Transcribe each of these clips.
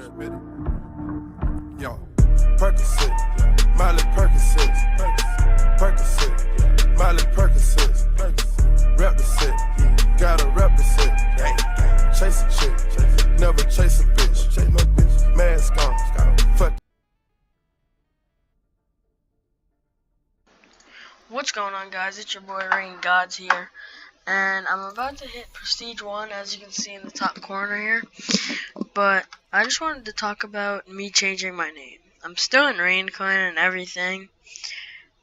Yo, Percocet, Miley Percocet, Percocet, Miley Percocet, represent, gotta represent, chase a chick, never chase a bitch, mask on, fuck. What's going on, guys? It's your boy Godz here, and I'm about to hit Prestige 1, as you can see in the top corner here. But I just wanted to talk about me changing my name. I'm still in Rain Clan and everything,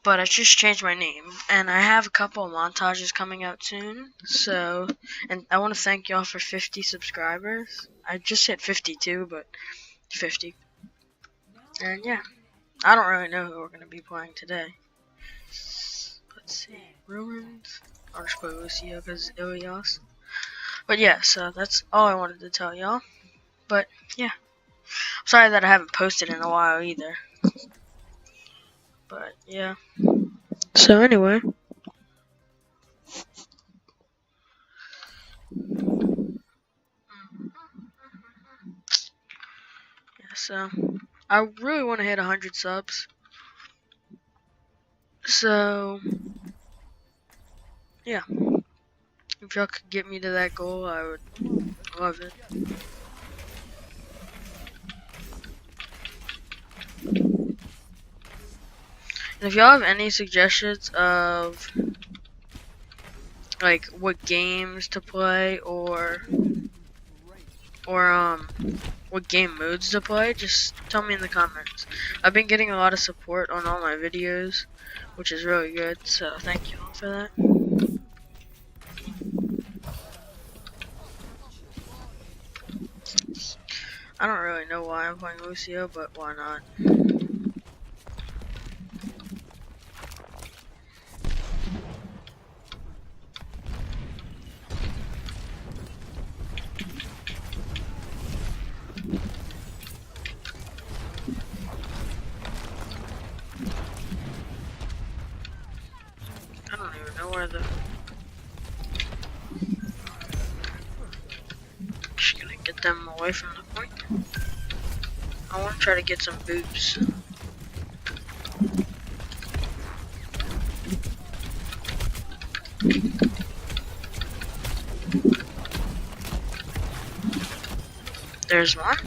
but I just changed my name, and I have a couple of montages coming out soon. So, and I want to thank y'all for 50 subscribers. I just hit 52, but 50. And yeah, I don't really know who we're gonna be playing today. Let's see, Ruins. I'll just play Lucio because Ilias. But yeah, so that's all I wanted to tell y'all. But yeah, sorry that I haven't posted in a while either. But yeah. So anyway. Yeah, so I really want to hit 100 subs. So yeah. If y'all could get me to that goal, I would love it. And if y'all have any suggestions of like what games to play or what game modes to play, just tell me in the comments. I've been getting a lot of support on all my videos, which is really good, so thank you all for that. I don't really know why I'm playing Lucio, but why not? I don't even know where the... Just gonna get them away from the point. I want to try to get some boots. There's one.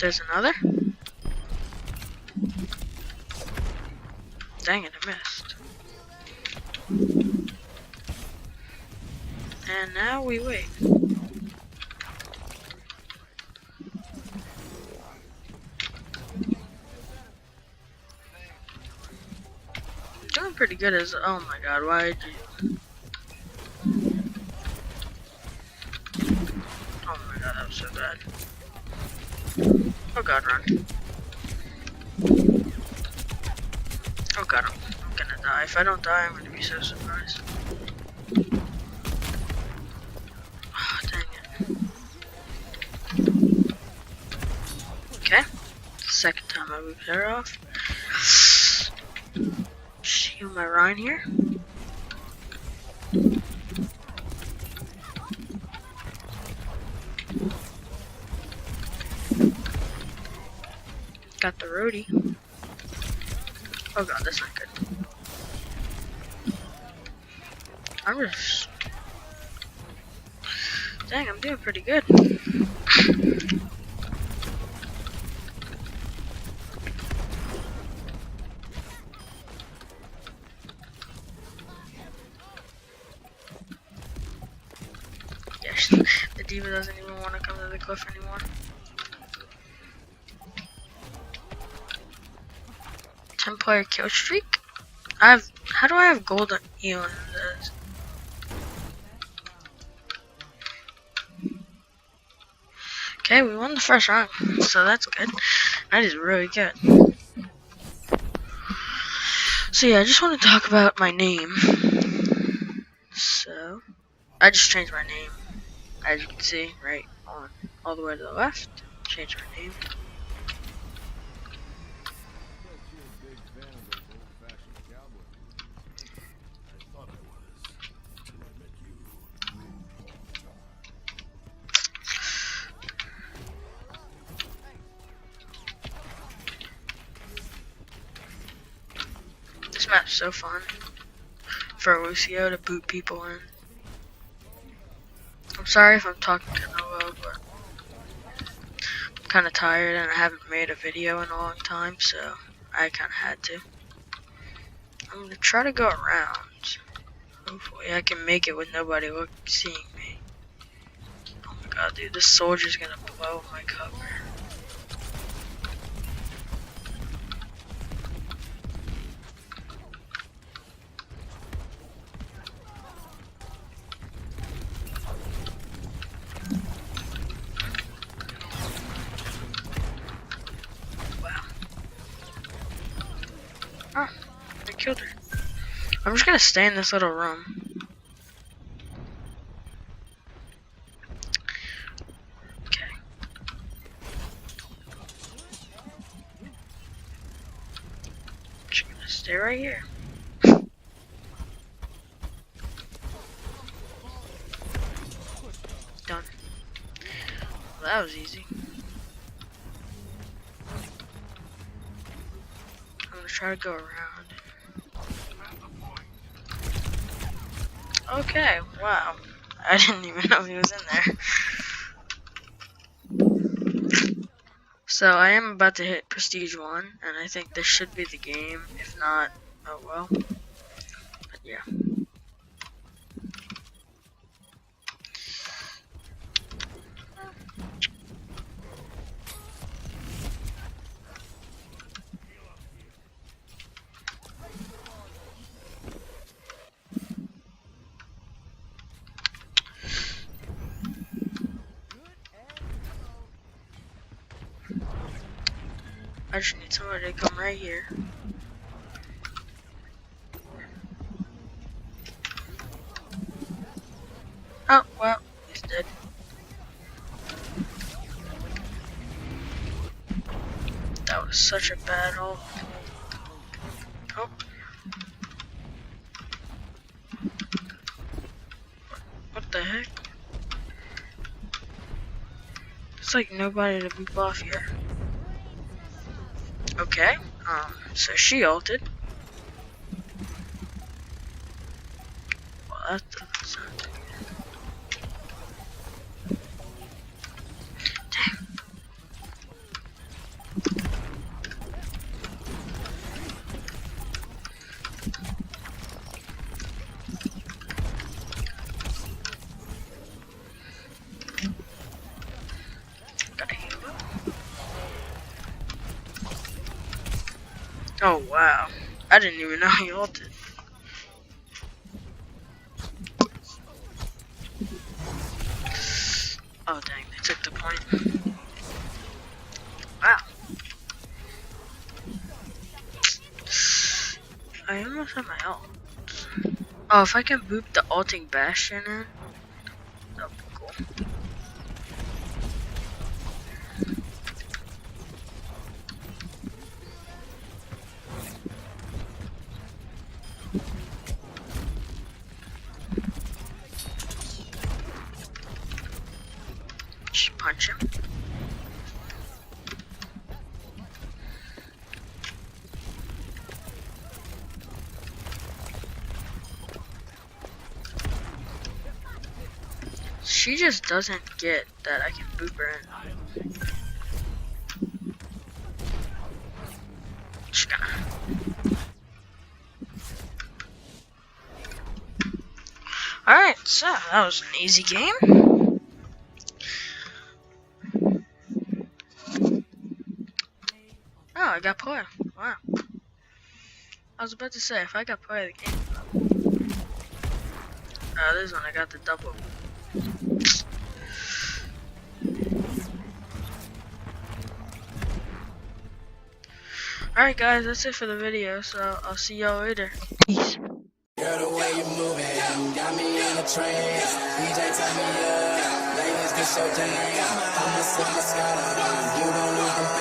There's another. Dang it, I missed. And now we wait. Doing pretty good as... Oh my god, why did you... Oh my god, that was so bad. Oh god, run. Oh god, I'm gonna die. If I don't die, I'm gonna be so surprised. Oh, dang it. Okay. Second time I moved her off. Heal my Rhine here. Got the roadie. Oh god, that's not good. I'm just... Dang, I'm doing pretty good. Yes, the diva doesn't even want to come to the cliff anymore. 10-player kill streak? How do I have gold on Eon in this? Okay, we won the first round, so that's good. That is really good. So yeah, I just want to talk about my name. So, I just changed my name. As you can see, right on, all the way to the left. Change my name. That's so fun for Lucio to boot people in. I'm sorry if I'm talking kind of low, but I'm kind of tired and I haven't made a video in a long time, so I kind of had to. I'm going to try to go around. Hopefully I can make it with nobody seeing me. Oh my god, dude, this soldier's going to blow my cover. Oh, I killed her. I'm just gonna stay in this little room. Okay. Just gonna stay right here. Done. Well, that was easy. I'm gonna try to go around. Okay, wow. I didn't even know he was in there. So I am about to hit Prestige 1, and I think this should be the game. If not, oh well. But yeah. I just need somebody to come right here. Oh, well, he's dead. That was such a bad ult. Oh. What the heck? It's like nobody to boop off here. Okay, so she ulted. Well, that doesn't sound too good. Dang. Gotta heal up. Oh wow, I didn't even know he ulted. Oh dang, they took the point. Wow. I almost have my ult. Oh, if I can boop the ulting Bastion in, that would be cool. Just punch him. She just doesn't get that I can boop her in. Just gonna. Alright, so that was an easy game. Oh, I got player. Wow. I was about to say, if I got player of the game. Oh, this one I got the double. Alright guys, that's it for the video, so I'll see y'all later. Peace. Girl, the way you moving, got me in a trance. DJ, turn me up, ladies, get your jam. I'm a superstar, you don't need the